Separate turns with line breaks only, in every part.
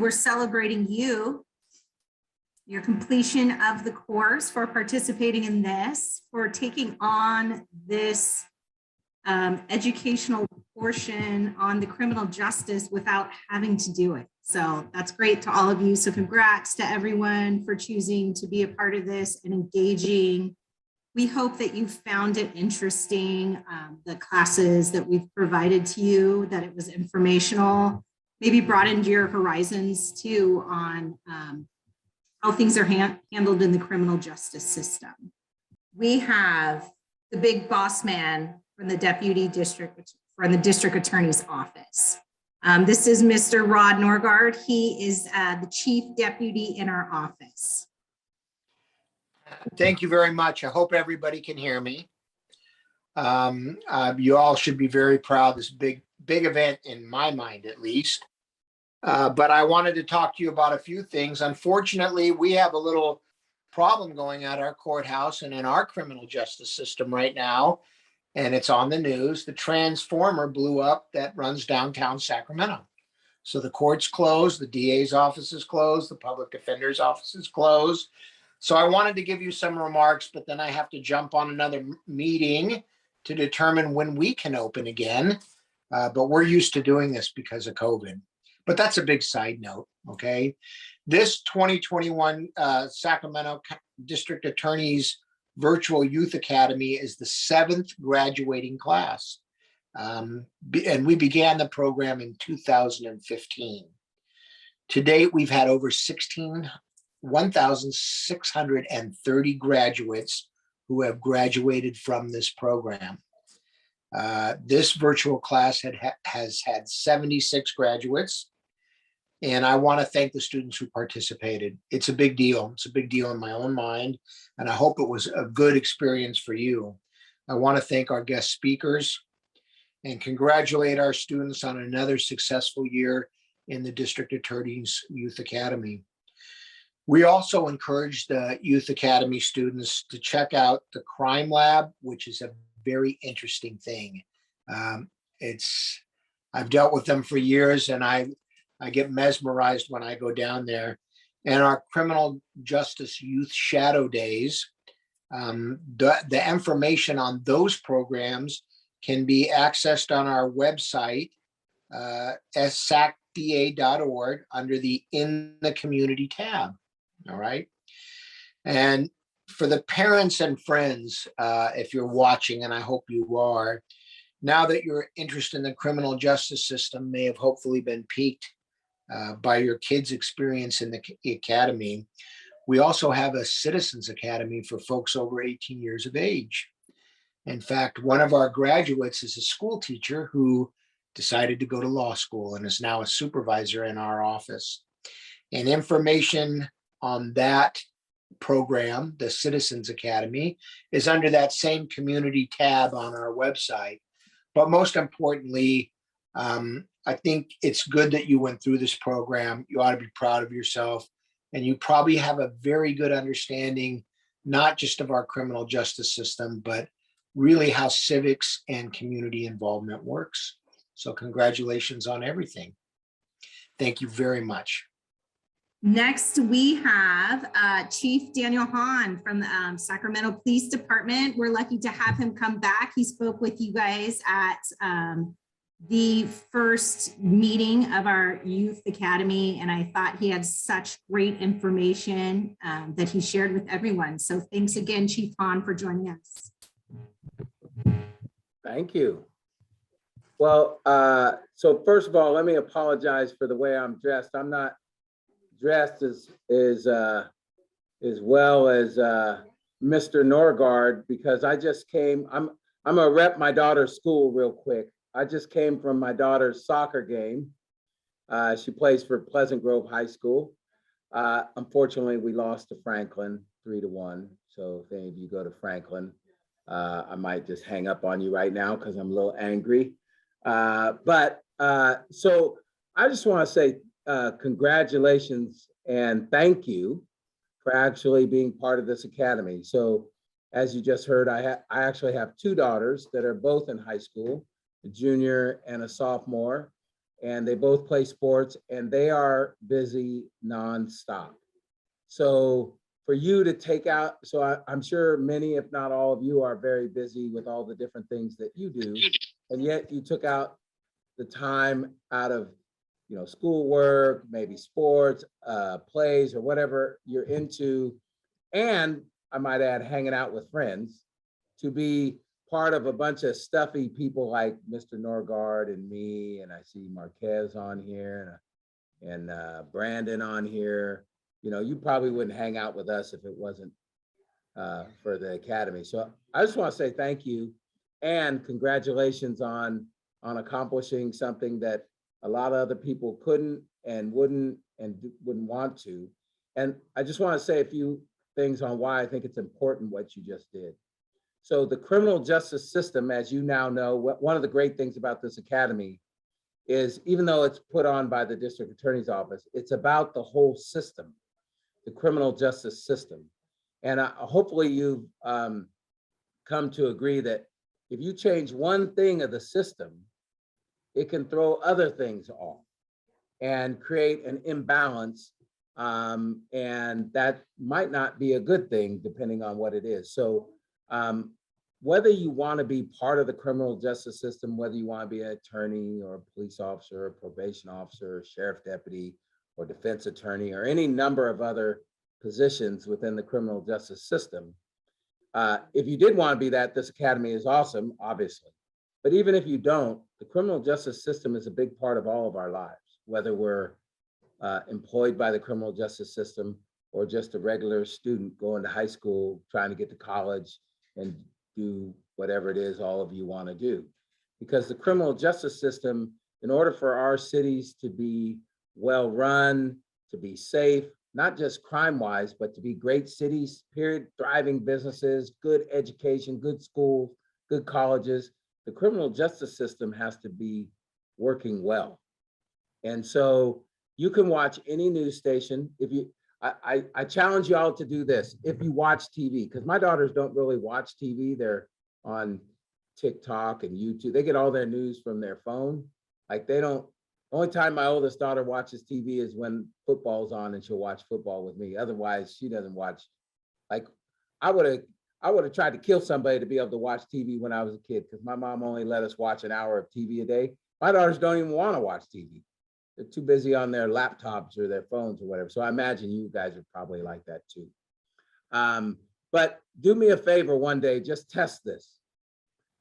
We're celebrating you, your completion of the course, for participating in this, for taking on this educational portion on the criminal justice without having to do it. So that's great to all of you. So congrats to everyone for choosing to be a part of this and engaging. We hope that you found it interesting, the classes that we've provided to you, that it was informational, maybe broadened your horizons too on how things are handled in the criminal justice system. We have the big boss man from the deputy district, from the district attorney's office. This is Mr. Rod Norgard. He is the chief deputy in our office.
Thank you very much. I hope everybody can hear me. You all should be very proud. This big event, in my mind at least. But I wanted to talk to you about a few things. Unfortunately, we have a little problem going at our courthouse and in our criminal justice system right now, and it's on the news. The transformer blew up that runs downtown Sacramento. So the court's closed, the DA's office is closed, the public defender's office is closed. So I wanted to give you some remarks, but then I have to jump on another meeting to determine when we can open again. But we're used to doing this because of COVID. But that's a big side note, okay? This 2021 Sacramento District Attorney's Virtual Youth Academy is the 7th graduating class. And we began the program in 2015. To date, we've had over 1,630 graduates who have graduated from this program. This virtual class has had 76 graduates. And I want to thank the students who participated. It's a big deal. It's a big deal in my own mind. And I hope it was a good experience for you. I want to thank our guest speakers and congratulate our students on another successful year in the District Attorney's Youth Academy. We also encourage the Youth Academy students to check out the Crime Lab, which is a very interesting thing. I've dealt with them for years, and I get mesmerized when I go down there. And our criminal justice youth shadow days, the information on those programs can be accessed on our website, sacda.org, under the In the Community tab. All right. And for the parents and friends, if you're watching, and I hope you are, now that your interest in the criminal justice system may have hopefully been piqued by your kids' experience in the academy, we also have a Citizens Academy for folks over 18 years of age. In fact, one of our graduates is a school teacher who decided to go to law school and is now a supervisor in our office. And information on that program, the Citizens Academy, is under that same community tab on our website. But most importantly, I think it's good that you went through this program. You ought to be proud of yourself. And you probably have a very good understanding, not just of our criminal justice system, but really how civics and community involvement works. So congratulations on everything. Thank you very much.
Next, we have Chief Daniel Hahn from the Sacramento Police Department. We're lucky to have him come back. He spoke with you guys at the first meeting of our Youth Academy, and I thought he had such great information that he shared with everyone. So thanks again, Chief Hahn, for joining us.
Thank you. Well, so first of all, let me apologize for the way I'm dressed. I'm not dressed as well as Mr. Norgard, because I just came. I'm gonna rep my daughter's school real quick. I just came from my daughter's soccer game. She plays for Pleasant Grove High School. Unfortunately, we lost to Franklin 3-1. So if any of you go to Franklin, I might just hang up on you right now because I'm a little angry. So I just want to say congratulations and thank you for actually being part of this academy. So as you just heard, I actually have two daughters that are both in high school, a junior and a sophomore. and they both play sports, and they are busy nonstop. So for you to take out, I'm sure many, if not all of you, are very busy with all the different things that you do, and yet you took out the time out of, schoolwork, maybe sports, plays, or whatever you're into, and I might add, hanging out with friends, to be part of a bunch of stuffy people like Mr. Norgard and me, and I see Marquez on here and Brandon on here. You probably wouldn't hang out with us if it wasn't for the Academy. So I just want to say thank you and congratulations on accomplishing something that a lot of other people couldn't and wouldn't want to. And I just want to say a few things on why I think it's important what you just did. So the criminal justice system, as you now know, one of the great things about this academy is, even though it's put on by the district attorney's office, it's about the whole system, the criminal justice system. And hopefully you've come to agree that if you change one thing of the system, it can throw other things off and create an imbalance. And that might not be a good thing depending on what it is. So whether you want to be part of the criminal justice system, whether you want to be an attorney or a police officer, or probation officer, or sheriff deputy, or defense attorney, or any number of other positions within the criminal justice system, if you did want to be that, this academy is awesome, obviously. But even if you don't, the criminal justice system is a big part of all of our lives, whether we're employed by the criminal justice system or just a regular student going to high school, trying to get to college and do whatever it is all of you want to do. Because the criminal justice system, in order for our cities to be well run, to be safe, not just crime-wise, but to be great cities, period, thriving businesses, good education, good schools, good colleges, the criminal justice system has to be working well. And so you can watch any news station. If you, I challenge you all to do this. If you watch TV, because my daughters don't really watch TV, they're on TikTok and YouTube. They get all their news from their phone. Like they don't, the only time my oldest daughter watches TV is when football's on and she'll watch football with me. Otherwise, she doesn't watch. Like I would have tried to kill somebody to be able to watch TV when I was a kid, because my mom only let us watch an hour of TV a day. My daughters don't even want to watch TV. They're too busy on their laptops or their phones or whatever. So I imagine you guys are probably like that too. But do me a favor one day, just test this.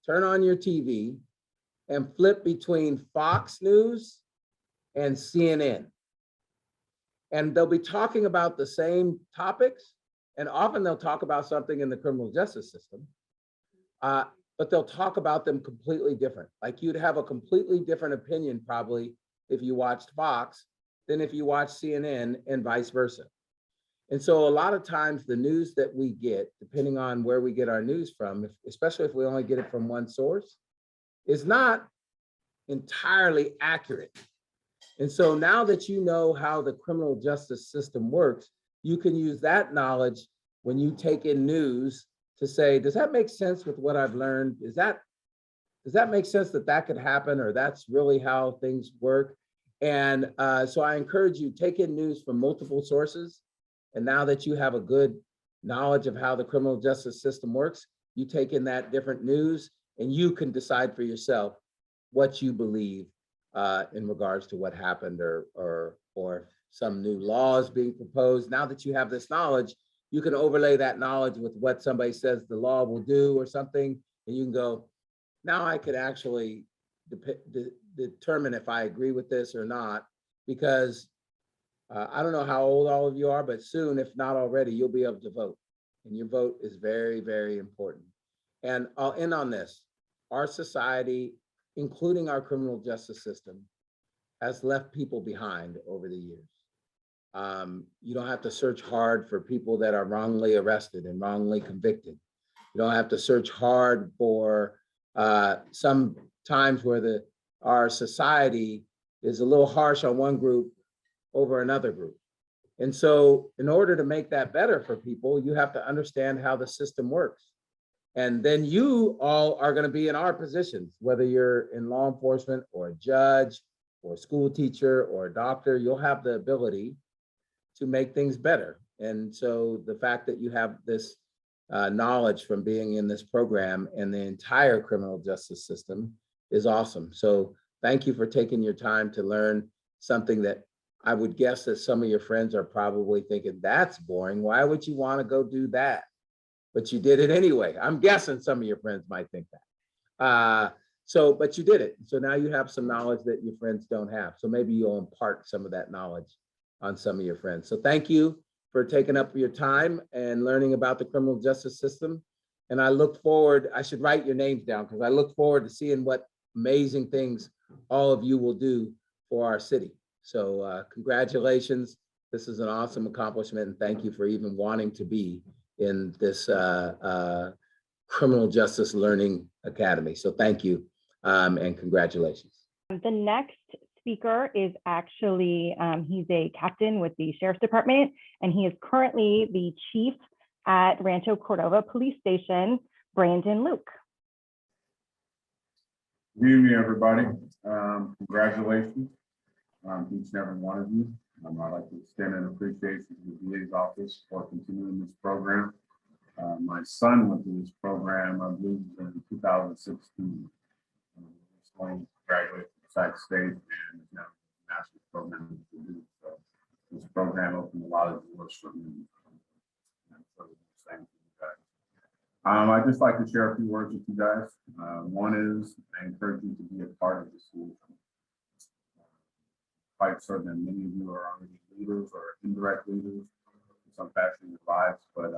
Turn on your TV and flip between Fox News and CNN. And they'll be talking about the same topics. And often they'll talk about something in the criminal justice system, but they'll talk about them completely different. Like you'd have a completely different opinion probably if you watched Fox than if you watch CNN, and vice versa. And so a lot of times the news that we get, depending on where we get our news from, especially if we only get it from one source, is not entirely accurate. And so now that you know how the criminal justice system works, you can use that knowledge when you take in news to say, does that make sense with what I've learned? Does that make sense that that could happen, or that's really how things work? And so I encourage you, take in news from multiple sources. And now that you have a good knowledge of how the criminal justice system works, you take in that different news and you can decide for yourself what you believe in regards to what happened, or some new laws being proposed. Now that you have this knowledge, you can overlay that knowledge with what somebody says the law will do or something, and you can go, now I could actually determine if I agree with this or not, because I don't know how old all of you are, but soon, if not already, you'll be able to vote. And your vote is very, very important. And I'll end on this. Our society, including our criminal justice system, has left people behind over the years. You don't have to search hard for people that are wrongly arrested and wrongly convicted. You don't have to search hard for some times where our society is a little harsh on one group over another group. And so in order to make that better for people, you have to understand how the system works. And then you all are going to be in our positions, whether you're in law enforcement or a judge or a school teacher or a doctor, you'll have the ability to make things better. And so the fact that you have this knowledge from being in this program and the entire criminal justice system is awesome. So thank you for taking your time to learn something that I would guess that some of your friends are probably thinking, that's boring. Why would you want to go do that? But you did it anyway. I'm guessing some of your friends might think that. But you did it. So now you have some knowledge that your friends don't have. So maybe you'll impart some of that knowledge on some of your friends. So thank you for taking up your time and learning about the criminal justice system. And I look forward, I should write your names down because I look forward to seeing what amazing things all of you will do for our city. So congratulations. This is an awesome accomplishment. And thank you for even wanting to be in this Criminal Justice Learning Academy. So thank you and congratulations.
The next speaker is actually, he's a captain with the Sheriff's Department, and he is currently the chief at Rancho Cordova Police Station, Brandon Luke.
Good evening, everybody. Congratulations, each and every one of you. I'd like to extend an appreciation to the DA's office for continuing this program. My son went through this program, I believe, in 2016. Recently graduated from Sac State and is now a master's program to do. So this program opened a lot of doors for me. So the same for you guys. I'd just like to share a few words with you guys. One is I encourage you to be a part of the school. Quite certain that many of you are already leaders or indirect leaders in some fashion in your lives, but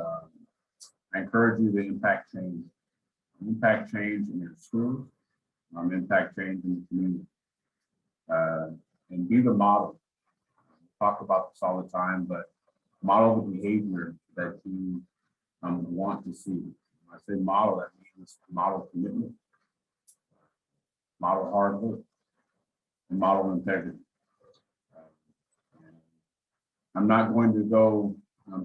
I encourage you to impact change in your schools, impact change in the community, and be the model. We talk about this all the time, but model the behavior that you want to see. When I say model, that means model commitment, model hard work, and model integrity. I'm not going to go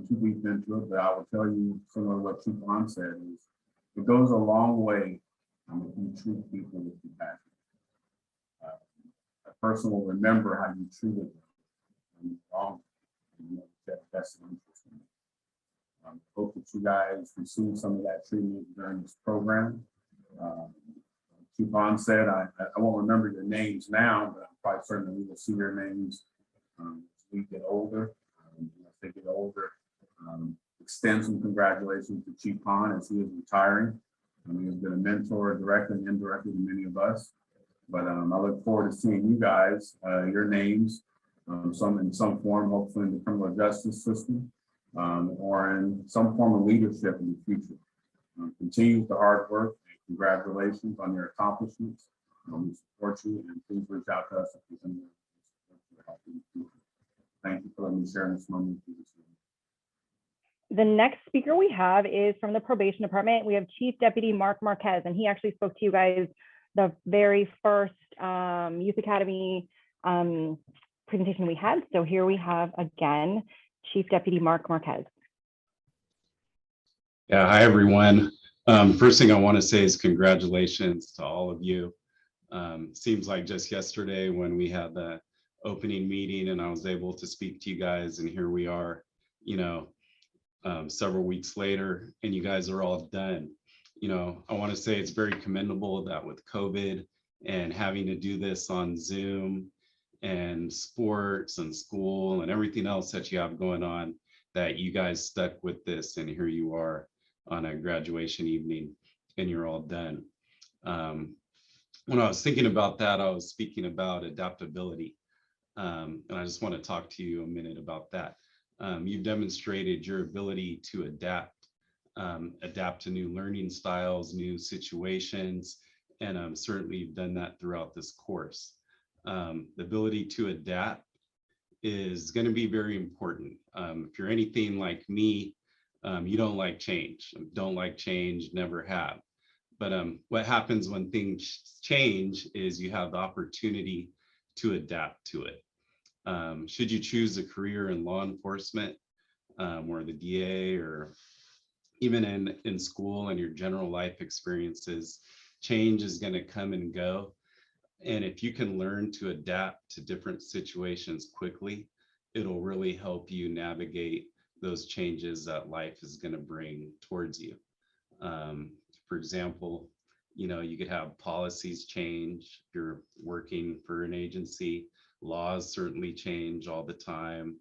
too deep into it, but I will tell you similar to what Chief Hahn said is it goes a long way if you treat people with compassion. A person will remember how you treated them and wrong. You know, that's an interest in it. Hope that you guys receive some of that treatment during this program. Chief Hahn said, I won't remember your names now, but I'm quite certain that we will see your names as we get older. As they get older, extend some congratulations to Chief Hahn as he is retiring. He has been a mentor directly and indirectly to many of us. But I look forward to seeing you guys, your names, in some form, hopefully in the criminal justice system, or in some form of leadership in the future. Continue the hard work and congratulations on your accomplishments. We support you, and please reach out to us if there's any support to help in the future. Thank you for letting me share this moment with you.
The next speaker we have is from the probation department. We have Chief Deputy Mark Marquez, and he actually spoke to you guys the very first Youth Academy presentation we had. So here we have again, Chief Deputy Mark Marquez.
Yeah, hi everyone. First thing I want to say is congratulations to all of you. Seems like just yesterday when we had the opening meeting and I was able to speak to you guys, and here we are, you know, several weeks later, and you guys are all done. You know, I want to say it's very commendable that with COVID and having to do this on Zoom and sports and school and everything else that you have going on, that you guys stuck with this, and here you are on a graduation evening and you're all done. When I was thinking about that, I was speaking about adaptability. And I just want to talk to you a minute about that. You've demonstrated your ability to adapt to new learning styles, new situations, and certainly you've done that throughout this course. The ability to adapt is going to be very important. If you're anything like me, you don't like change, never have. But what happens when things change is you have the opportunity to adapt to it. Should you choose a career in law enforcement or the DA, or even in school and your general life experiences, change is going to come and go. And if you can learn to adapt to different situations quickly, it'll really help you navigate those changes that life is going to bring towards you. For example, you could have policies change. If you're working for an agency, laws certainly change all the time.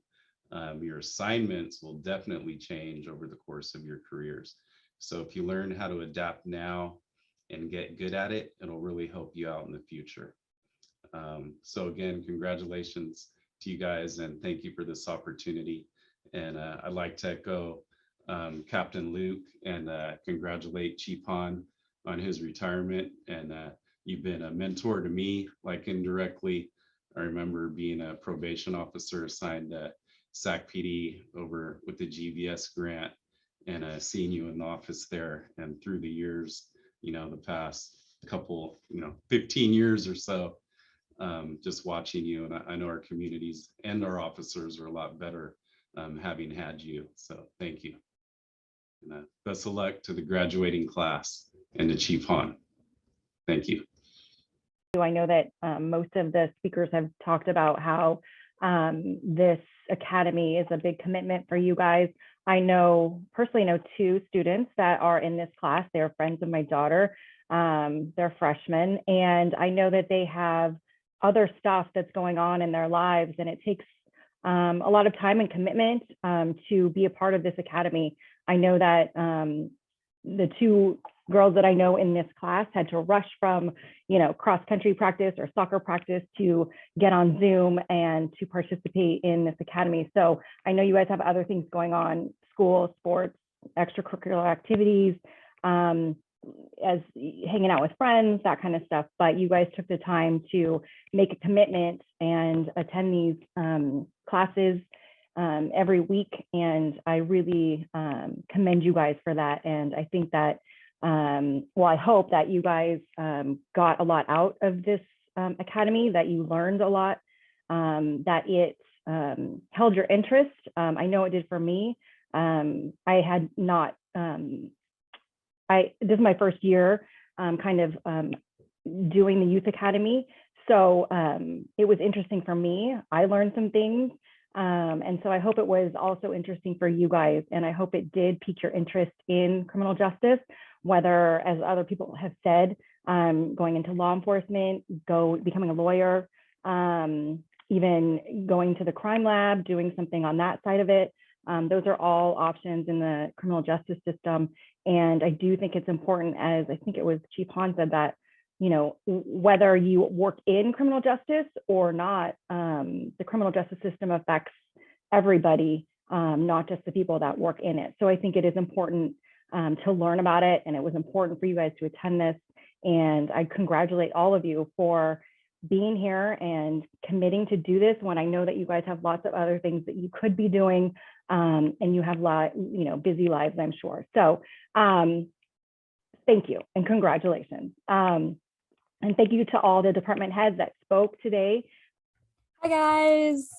Your assignments will definitely change over the course of your careers. So if you learn how to adapt now and get good at it, it'll really help you out in the future. So again, congratulations to you guys, and thank you for this opportunity. And I'd like to echo Captain Luke and congratulate Chief Han on his retirement. And you've been a mentor to me, like indirectly. I remember being a probation officer assigned to SAC PD over with the GVS grant, and seeing you in the office there. And through the years, the past couple, 15 years or so, just watching you. And I know our communities and our officers are a lot better having had you. So thank you. And best of luck to the graduating class and to Chief Han. Thank you.
I know that most of the speakers have talked about how this academy is a big commitment for you guys. I personally know 2 students that are in this class. They're friends of my daughter. They're freshmen, and I know that they have other stuff that's going on in their lives, and it takes a lot of time and commitment to be a part of this academy. I know that the 2 girls that I know in this class had to rush from, cross country practice or soccer practice to get on Zoom and to participate in this academy. So I know you guys have other things going on, school, sports, extracurricular activities, as hanging out with friends, that kind of stuff. But you guys took the time to make a commitment and attend these classes every week. And I really commend you guys for that. And I think that, I hope that you guys got a lot out of this academy, that you learned a lot, that it held your interest. I know it did for me. I had not, this is my first year doing the youth academy. So it was interesting for me. I learned some things. And so I hope it was also interesting for you guys. And I hope it did pique your interest in criminal justice, whether, as other people have said, going into law enforcement, becoming a lawyer, even going to the crime lab, doing something on that side of it. Those are all options in the criminal justice system. And I do think it's important, as I think it was Chief Han said, that, whether you work in criminal justice or not, the criminal justice system affects everybody, not just the people that work in it. So I think it is important to learn about it. And it was important for you guys to attend this. And I congratulate all of you for being here and committing to do this when I know that you guys have lots of other things that you could be doing, and you have busy lives, I'm sure. So thank you and congratulations. And thank you to all the department heads that spoke today.
Hi guys.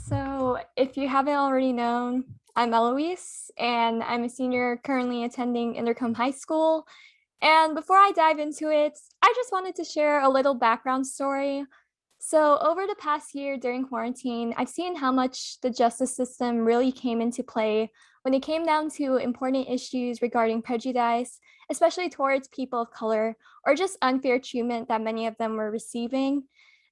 So if you haven't already known, I'm Eloise and I'm a senior currently attending Intercom High School. And before I dive into it, I just wanted to share a little background story. So over the past year during quarantine, I've seen how much the justice system really came into play when it came down to important issues regarding prejudice, especially towards people of color, or just unfair treatment that many of them were receiving.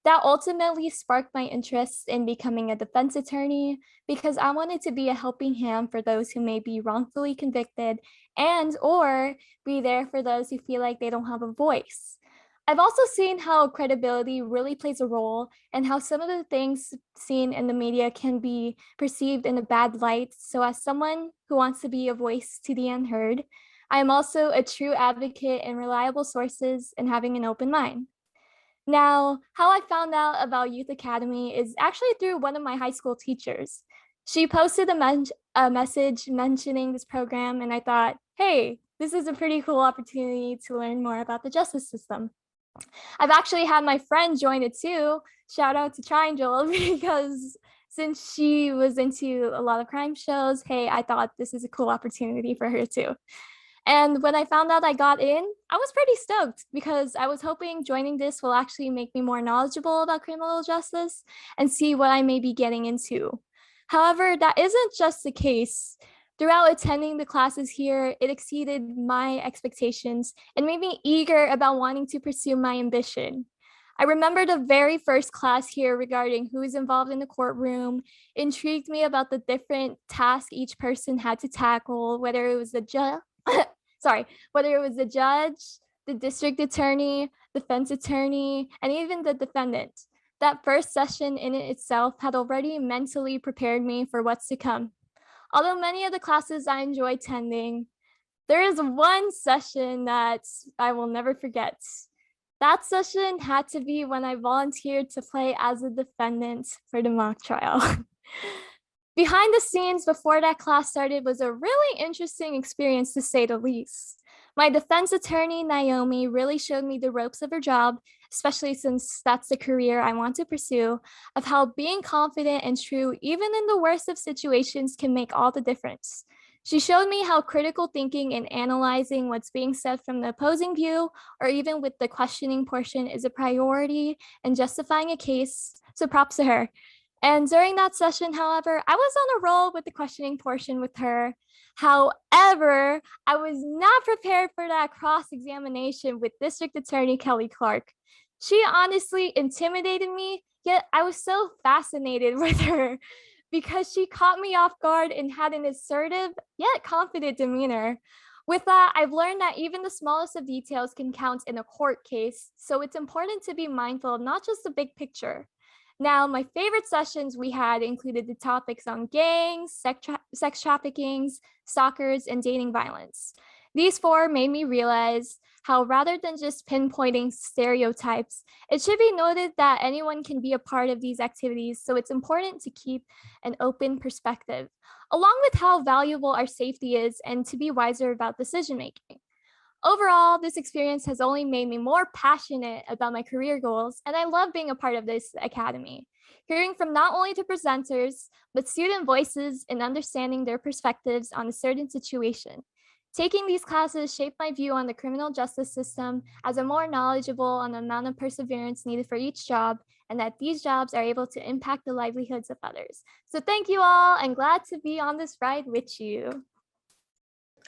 That ultimately sparked my interest in becoming a defense attorney because I wanted to be a helping hand for those who may be wrongfully convicted and or be there for those who feel like they don't have a voice. I've also seen how credibility really plays a role and how some of the things seen in the media can be perceived in a bad light. So as someone who wants to be a voice to the unheard, I am also a true advocate in reliable sources and having an open mind. Now, how I found out about Youth Academy is actually through one of my high school teachers. She posted a message mentioning this program, and I thought, hey, this is a pretty cool opportunity to learn more about the justice system. I've actually had my friend join it too. Shout out to Triangel, because since she was into a lot of crime shows, hey, I thought this is a cool opportunity for her too. And when I found out I got in, I was pretty stoked because I was hoping joining this will actually make me more knowledgeable about criminal justice and see what I may be getting into. However, that isn't just the case. Throughout attending the classes here, it exceeded my expectations and made me eager about wanting to pursue my ambition. I remember the very first class here regarding who is involved in the courtroom, intrigued me about the different tasks each person had to tackle, whether it was the judge, whether it was the judge, the district attorney, defense attorney, and even the defendant. That first session in it itself had already mentally prepared me for what's to come. Although many of the classes I enjoy attending, there is one session that I will never forget. That session had to be when I volunteered to play as a defendant for the mock trial. Behind the scenes before that class started was a really interesting experience, to say the least. My defense attorney, Naomi, really showed me the ropes of her job, especially since that's the career I want to pursue, of how being confident and true, even in the worst of situations, can make all the difference. She showed me how critical thinking and analyzing what's being said from the opposing view, or even with the questioning portion, is a priority in justifying a case, so props to her. And during that session, however, I was on a roll with the questioning portion with her. However, I was not prepared for that cross-examination with District Attorney Kelly Clark. She honestly intimidated me, yet I was so fascinated with her because she caught me off guard and had an assertive yet confident demeanor. With that, I've learned that even the smallest of details can count in a court case, so it's important to be mindful of not just the big picture. Now, my favorite sessions we had included the topics on gangs, sex trafficking, stalkers, and dating violence. These four made me realize how, rather than just pinpointing stereotypes, it should be noted that anyone can be a part of these activities, so it's important to keep an open perspective, along with how valuable our safety is and to be wiser about decision making. Overall, this experience has only made me more passionate about my career goals, and I love being a part of this academy. Hearing from not only the presenters, but student voices and understanding their perspectives on a certain situation. Taking these classes shaped my view on the criminal justice system as I'm more knowledgeable on the amount of perseverance needed for each job, and that these jobs are able to impact the livelihoods of others. So thank you all, and glad to be on this ride with you.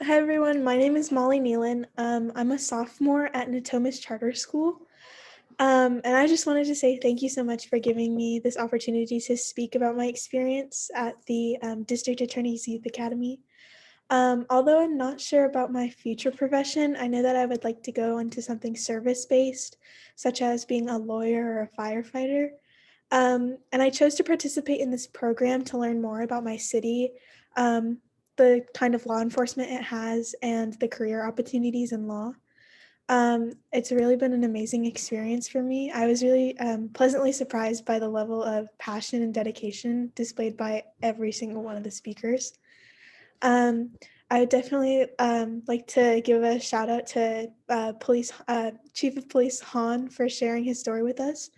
Hi everyone, my name is Molly Nealon. I'm a sophomore at Natomas Charter School. And I just wanted to say thank you so much for giving me this opportunity to speak about my experience at the District Attorney's Youth Academy. Although I'm not sure about my future profession, I know that I would like to go into something service-based, such as being a lawyer or a firefighter. And I chose to participate in this program to learn more about my city, the kind of law enforcement it has, and the career opportunities in law. It's really been an amazing experience for me. I was really pleasantly surprised by the level of passion and dedication displayed by every single one of the speakers. I would definitely like to give a shout out to Chief of Police Hahn for sharing his story with us.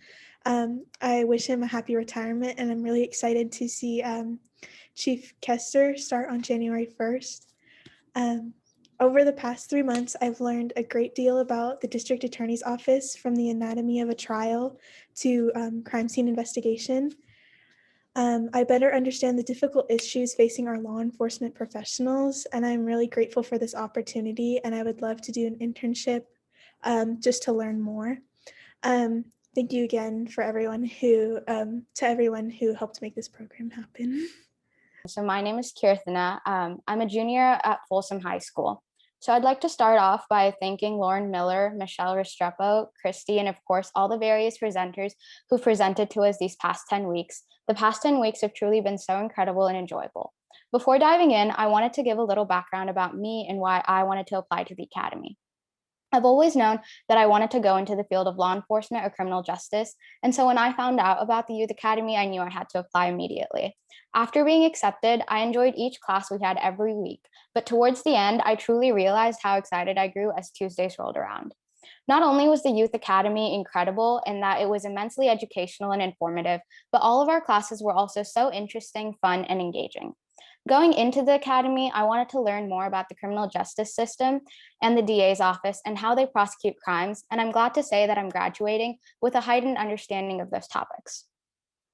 I wish him a happy retirement, and I'm really excited to see Chief Kester start on January 1st. Over the past 3 months, I've learned a great deal about the District Attorney's Office, from the anatomy of a trial to crime scene investigation. I better understand the difficult issues facing our law enforcement professionals, and I'm really grateful for this opportunity, and I would love to do an internship just to learn more. Thank you again for everyone who helped make this program happen.
So my name is Kirthana. I'm a junior at Folsom High School. So I'd like to start off by thanking Lauren Miller, Michelle Restrepo, Christy, and of course, all the various presenters who presented to us these past 10 weeks. The past 10 weeks have truly been so incredible and enjoyable. Before diving in, I wanted to give a little background about me and why I wanted to apply to the Academy. I've always known that I wanted to go into the field of law enforcement or criminal justice, and so when I found out about the Youth Academy, I knew I had to apply immediately. After being accepted, I enjoyed each class we had every week, but towards the end, I truly realized how excited I grew as Tuesdays rolled around. Not only was the Youth Academy incredible in that it was immensely educational and informative, but all of our classes were also so interesting, fun, and engaging. Going into the academy, I wanted to learn more about the criminal justice system and the DA's office and how they prosecute crimes, and I'm glad to say that I'm graduating with a heightened understanding of those topics.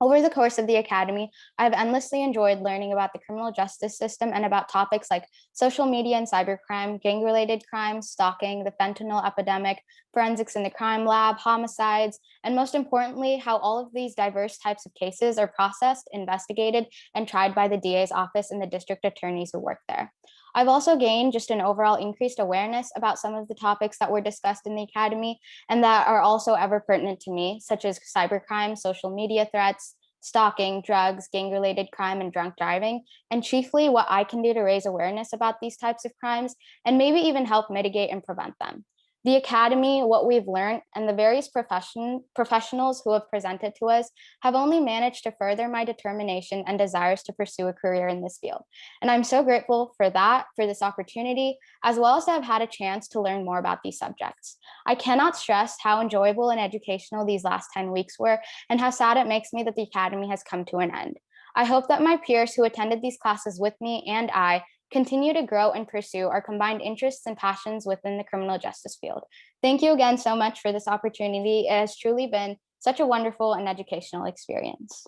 Over the course of the academy, I've endlessly enjoyed learning about the criminal justice system and about topics like social media and cybercrime, gang-related crimes, stalking, the fentanyl epidemic, forensics in the crime lab, homicides, and most importantly, how all of these diverse types of cases are processed, investigated, and tried by the DA's office and the district attorneys who work there. I've also gained just an overall increased awareness about some of the topics that were discussed in the academy and that are also ever pertinent to me, such as cybercrime, social media threats, stalking, drugs, gang-related crime, and drunk driving, and chiefly what I can do to raise awareness about these types of crimes and maybe even help mitigate and prevent them. The academy, what we've learned, and the various professionals who have presented to us have only managed to further my determination and desires to pursue a career in this field. And I'm so grateful for that, for this opportunity, as well as to have had a chance to learn more about these subjects. I cannot stress how enjoyable and educational these last 10 weeks were and how sad it makes me that the academy has come to an end. I hope that my peers who attended these classes with me and I continue to grow and pursue our combined interests and passions within the criminal justice field. Thank you again so much for this opportunity. It has truly been such a wonderful and educational experience.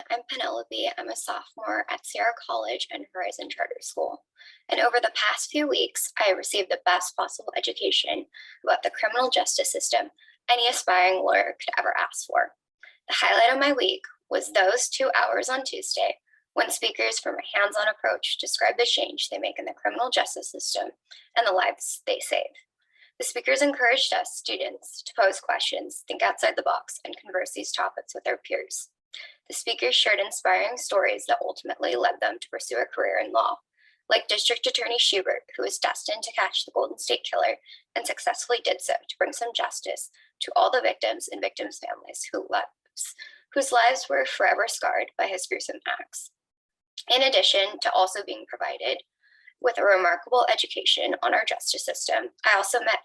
I'm Penelope. I'm a sophomore at Sierra College and Horizon Charter School. And over the past few weeks, I have received the best possible education about the criminal justice system any aspiring lawyer could ever ask for. The highlight of my week was those 2 hours on Tuesday when speakers from a hands-on approach described the change they make in the criminal justice system and the lives they save. The speakers encouraged us students to pose questions, think outside the box, and converse these topics with their peers. The speakers shared inspiring stories that ultimately led them to pursue a career in law, like District Attorney Schubert, who was destined to catch the Golden State Killer and successfully did so to bring some justice to all the victims and victims' families whose lives were forever scarred by his gruesome acts. In addition to also being provided with a remarkable education on our justice system, I also met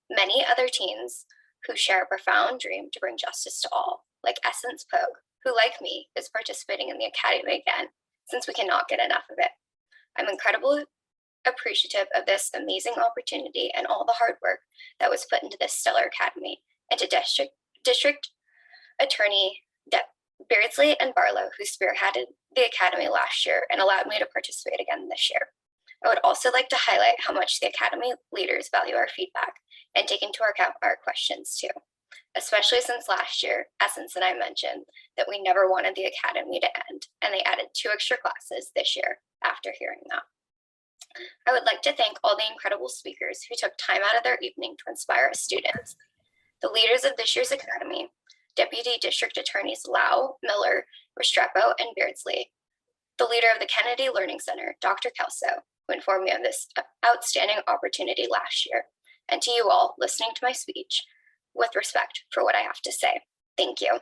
many other teens who share a profound dream to bring justice to all, like Essence Pogue, who, like me, is participating in the academy again, since we cannot get enough of it. I'm incredibly appreciative of this amazing opportunity and all the hard work that was put into this stellar academy, and to District Attorney Beardsley and Barlow, who spearheaded the academy last year and allowed me to participate again this year. I would also like to highlight how much the academy leaders value our feedback and take into account our questions too, especially since last year, Essence and I mentioned that we never wanted the academy to end, and they added 2 extra classes this year after hearing that. I would like to thank all the incredible speakers who took time out of their evening to inspire us students. The leaders of this year's academy, Deputy District Attorneys Lau, Miller, Restrepo, and Beardsley, the leader of the Kennedy Learning Center, Dr. Kelso, who informed me of this outstanding opportunity last year, and to you all listening to my speech with respect for what I have to say. Thank you.